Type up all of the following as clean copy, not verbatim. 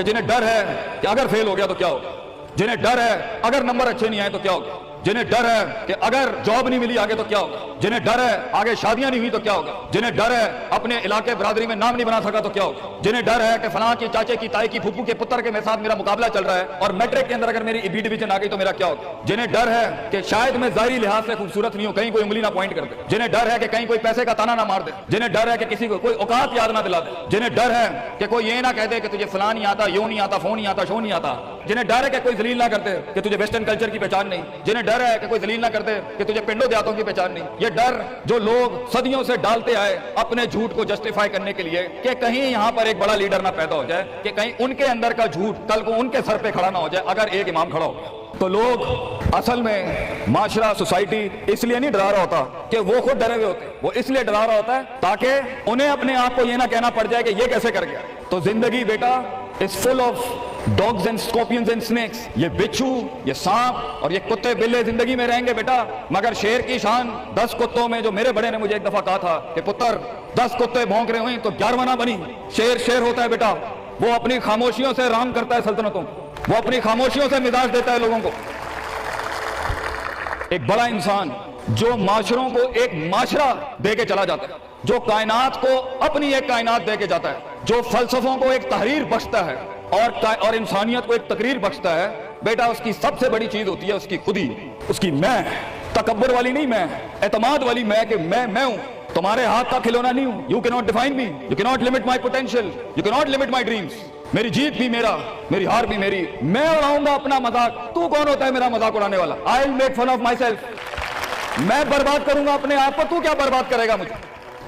کہ جنہیں ڈر ہے کہ اگر فیل ہو گیا تو کیا ہوگا, جنہیں ڈر ہے اگر نمبر اچھے نہیں آئے تو کیا ہوگا, جنہیں ڈر ہے کہ اگر جاب نہیں ملی آگے تو کیا ہوگا, جنہیں ڈر ہے آگے شادیاں نہیں ہوئی تو کیا ہوگا, جنہیں ڈر ہے اپنے علاقے برادری میں نام نہیں بنا سکا تو کیا ہوگا, جنہیں ڈر ہے کہ فلاں کی چاچے کی تائی کی پھپھو کے پتر کے ساتھ میرا مقابلہ چل رہا ہے اور میٹرک کے اندر اگر میری بی ڈویژن آ گئی تو میرا کیا ہوگا, جنہیں ڈر ہے کہ شاید میں ظاہری لحاظ سے خوبصورت نہیں ہوں, کہیں کوئی انگلی نہ پوائنٹ کر دے, جنہیں ڈر ہے کہ کہیں کوئی پیسے کا تانا نہ مار دے, جنہیں ڈر ہے کہ کسی کو کوئی اوقات یاد نہ دلا دے, جنہیں ڈر ہے کہ کوئی یہ نہ کہہ دے کہ تجھے فلاں نہیں آتا, یوں نہیں آتا, فون نہیں آتا, شو نہیں آتا, جنہیں ڈر ہے کہ کوئی ذلیل نہ کرتے کہ تجھے ویسٹرن کلچر کی پہچان نہیں, جنہیں ڈر ہے کہ کوئی ذلیل نہ کرتے کہ تجھے پنڈوں دیہاتوں کی پہچان نہیں. یہ ڈر جو لوگ صدیوں سے ڈالتے آئے اپنے جھوٹ کو جسٹیفائی کرنے کے لیے کہ کہیں یہاں پر ایک بڑا لیڈر نہ پیدا ہو جائے, کہ کہیں ان کے اندر کا جھوٹ کل کو ان کے سر پہ کھڑا نہ ہو جائے اگر ایک امام کھڑا ہو گیا. تو لوگ اصل میں معاشرہ سوسائٹی اس لیے نہیں ڈرا رہا ہوتا کہ وہ خود ڈرے ہوئے ہوتے, وہ اس لیے ڈرا رہا ہوتا ہے تاکہ انہیں اپنے آپ کو یہ نہ کہنا پڑ جائے کہ یہ کیسے کر گیا. تو زندگی بیٹا is full of dogs and scorpions and snakes. یہ بچھو, یہ سانپ اور یہ کتے بلے زندگی میں رہیں گے بیٹا, مگر شیر کی شان 10 کتوں میں, جو میرے بڑے نے مجھے ایک دفعہ کہا تھا کہ پتر 10 کتے بھونک رہے ہوئیں تو 11واں نہ بنی. شیر ہوتا ہے بیٹا, وہ اپنی خاموشیوں سے رام کرتا ہے سلطنتوں کو, وہ اپنی خاموشیوں سے مزاج دیتا ہے لوگوں کو. ایک بڑا انسان جو معاشروں کو ایک معاشرہ دے کے چلا جاتا ہے, جو کائنات کو اپنی ایک کائنات دے کے جاتا ہے, جو فلسفوں کو ایک تحریر بخشتا ہے اور انسانیت کو ایک تقریر بخشتا ہے, بیٹا اس کی سب سے بڑی چیز ہوتی ہے اس کی خودی, اس کی میں, تکبر والی نہیں میں, اعتماد والی میں کہ میں ہوں, تمہارے ہاتھ کا کھلونا نہیں ہوں. You cannot define me, you cannot limit my potential, you cannot limit my dreams. میری جیت بھی میرا, میری ہار بھی میری, میں اڑاؤں گا اپنا مذاق, تو کون ہوتا ہے میرا مذاق اڑانے والا. I'll make fun of myself. میں برباد کروں گا اپنے آپ کو, تو کیا برباد کرے گا مجھے,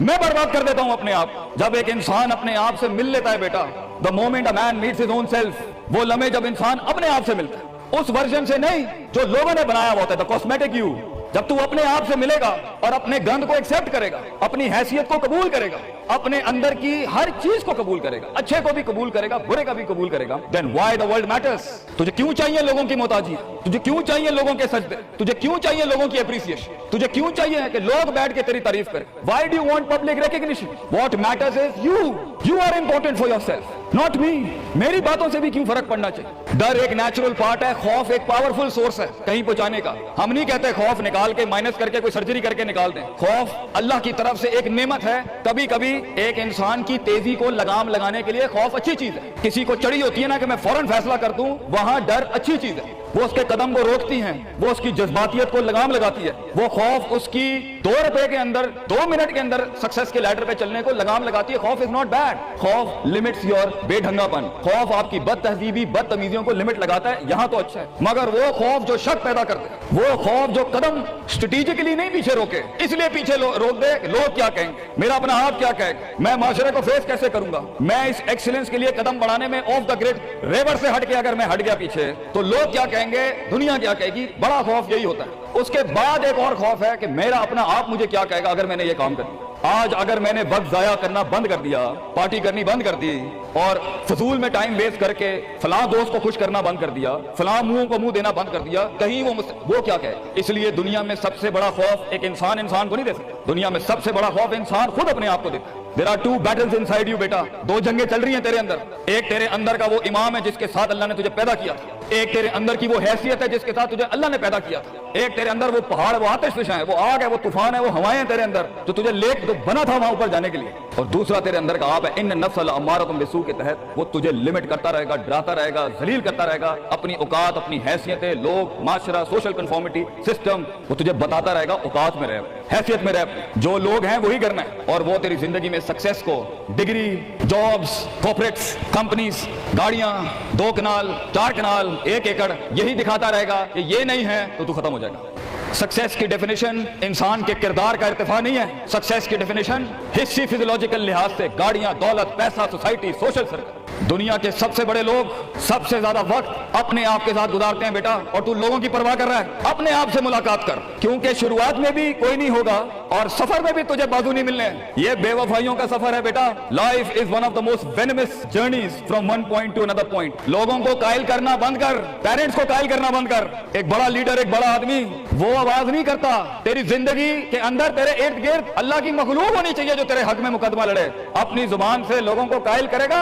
میں برباد کر دیتا ہوں اپنے آپ. جب ایک انسان اپنے آپ سے مل لیتا ہے بیٹا, the moment a man meets his own self, وہ لمحے جب انسان اپنے آپ سے ملتا ہے, اس ورژن سے نہیں جو لوگوں نے بنایا ہوتا ہے, the cosmetic you. جب تو اپنے آپ سے ملے گا اور اپنے گند کو ایکسپٹ کرے گا, اپنی حیثیت کو قبول کرے گا, اپنے اندر کی ہر چیز کو قبول کرے گا, اچھے کو بھی قبول کرے گا, برے کا بھی قبول کرے گا, then why the world matters. تجھے کیوں چاہیے لوگوں کی محتاجی, تجھے کیوں چاہیے لوگوں کے سجدے, تجھے کیوں چاہیے لوگوں کی اپریسیشن, تجھے کیوں چاہیے کہ لوگ بیٹھ کے تیری تعریف کریں. Why do you want public recognition? What matters is you are important for yourself, not me. میری باتوں سے بھی کیوں فرق پڑنا چاہیے. ڈر ایک نیچرل پارٹ ہے, خوف ایک پاورفل سورس ہے کہیں پہنچانے کا. ہم نہیں کہتے خوف نکال کے مائنس کر کے کوئی سرجری کر کے نکال دیں. خوف اللہ کی طرف سے ایک نعمت ہے. کبھی کبھی ایک انسان کی تیزی کو لگام لگانے کے لیے خوف اچھی چیز ہے. کسی کو چڑی ہوتی ہے نا کہ میں فوراً فیصلہ کر دوں, وہاں ڈر اچھی چیز ہے, وہ اس کے قدم کو روکتی ہیں, وہ اس کی جذباتیت کو لگام لگاتی ہے. وہ خوف اس کی 2 روپے کے اندر 2 منٹ کے اندر سکسیس کے لیڈر پہ چلنے کو لگام لگاتی ہے. خوف از ناٹ بیڈ. خوف لمٹس یور بے ڈھنگا پن, خوف آپ کی بد تہذیبی بد تمیزیوں کو لمٹ لگاتا ہے, یہاں تو اچھا ہے. مگر وہ خوف جو شک پیدا کرتے ہیں, وہ خوف جو قدم اسٹریٹجکلی نہیں پیچھے روکے, اس لیے پیچھے روک دے لوگ کیا کہیں گے, میرا اپنا آپ کیا کہے گا, میں معاشرے کو فیس کیسے کروں گا, میں اس ایکسیلنس کے لیے قدم بڑھانے میں آف دا گریڈ ریور سے ہٹ کے اگر میں ہٹ گیا پیچھے تو لوگ کیا کہیں گے, دنیا کیا کہے گی. بڑا خوف یہی ہوتا ہے. اس کے بعد ایک اور خوف ہے کہ میرا اپنا آپ مجھے کیا کہے گا اگر میں نے یہ کام کر دیا. آج اگر میں نے وقت ضائع کرنا بند کر دیا, پارٹی کرنی بند کر دی, اور فضول میں ٹائم ویسٹ کر کے فلاں دوست کو خوش کرنا بند کر دیا, فلاں منہ کو منہ دینا بند کر دیا, کہیں وہ کیا کہے. اس لیے دنیا میں سب سے بڑا خوف ایک انسان کو نہیں دے سکتا. دنیا میں سب سے بڑا خوف انسان خود اپنے آپ کو دیتا ہے. There are 2 battles inside you بیٹا, 2 جنگیں چل رہی ہیں تیرے اندر. ایک تیرے اندر کا وہ امام ہے جس کے ساتھ اللہ نے تجھے پیدا کیا تھا, ایک تیرے اندر کی وہ حیثیت ہے جس کے ساتھ تجھے اللہ نے پیدا کیا تھا, ایک تیرے اندر وہ پہاڑ, وہ آتش فشاں ہے, وہ آگ ہے, وہ طوفان ہے, وہ ہوائیں ہیں تیرے اندر جو تجھے لیک تو بنا تھا وہاں اوپر جانے کے لیے, اور دوسرا تیرے اندر کا آپ ہے ان نفس الامارۃ بالسوء کے تحت, وہ تجھے لمٹ کرتا رہے گا, ڈراتا رہے گا, ذلیل کرتا رہے گا. اپنی اوقات, اپنی حیثیتیں, لوگ, معاشرہ, سوشل کنفارمیٹی سسٹم, وہ تجھے بتاتا رہے گا اوقات میں رہ, حیثیت میں رہ, جو لوگ ہیں وہی کرنا ہے, اور وہ تیری زندگی میں سکسیس کو, ڈگری, جابز, کارپوریٹس, کمپنیز, گاڑیاں, 2 کنال 4 کنال 1 ایکڑ, یہی دکھاتا رہے گا کہ یہ نہیں ہے تو ختم ہو جائے گا. سکسیس کی ڈیفینیشن انسان کے کردار کا ارتفاع نہیں ہے. سکسیس کی ڈیفینیشن حصی فزیولوجیکل لحاظ سے گاڑیاں, دولت, پیسہ, سوسائٹی, سوشل سرکل. دنیا کے سب سے بڑے لوگ سب سے زیادہ وقت اپنے آپ کے ساتھ گزارتے ہیں بیٹا, اور تو لوگوں کی پرواہ کر رہا ہے. اپنے آپ سے ملاقات کر, کیونکہ شروعات میں بھی کوئی نہیں ہوگا اور سفر میں بھی تجھے بازو نہیں ملنے. یہ بے وفائیوں کا سفر ہے بیٹا. Life is one of the most venomous journeys from one point to another point. لوگوں کو قائل کرنا بند کر, پیرنٹس کو قائل کرنا بند کر. ایک بڑا لیڈر, ایک بڑا آدمی, وہ آواز نہیں کرتا. تیری زندگی کے اندر تیرے ارد گرد اللہ کی مخلوق ہونی چاہیے جو تیرے حق میں مقدمہ لڑے. اپنی زبان سے لوگوں کو قائل کرے گا,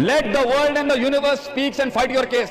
Let the world and the universe speaks and fight your case.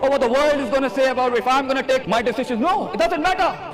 oh what the world is going to say about if I'm going to take my decisions. No, it doesn't matter.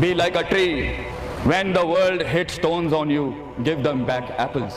Be like a tree. When the world hits stones on you, give them back apples.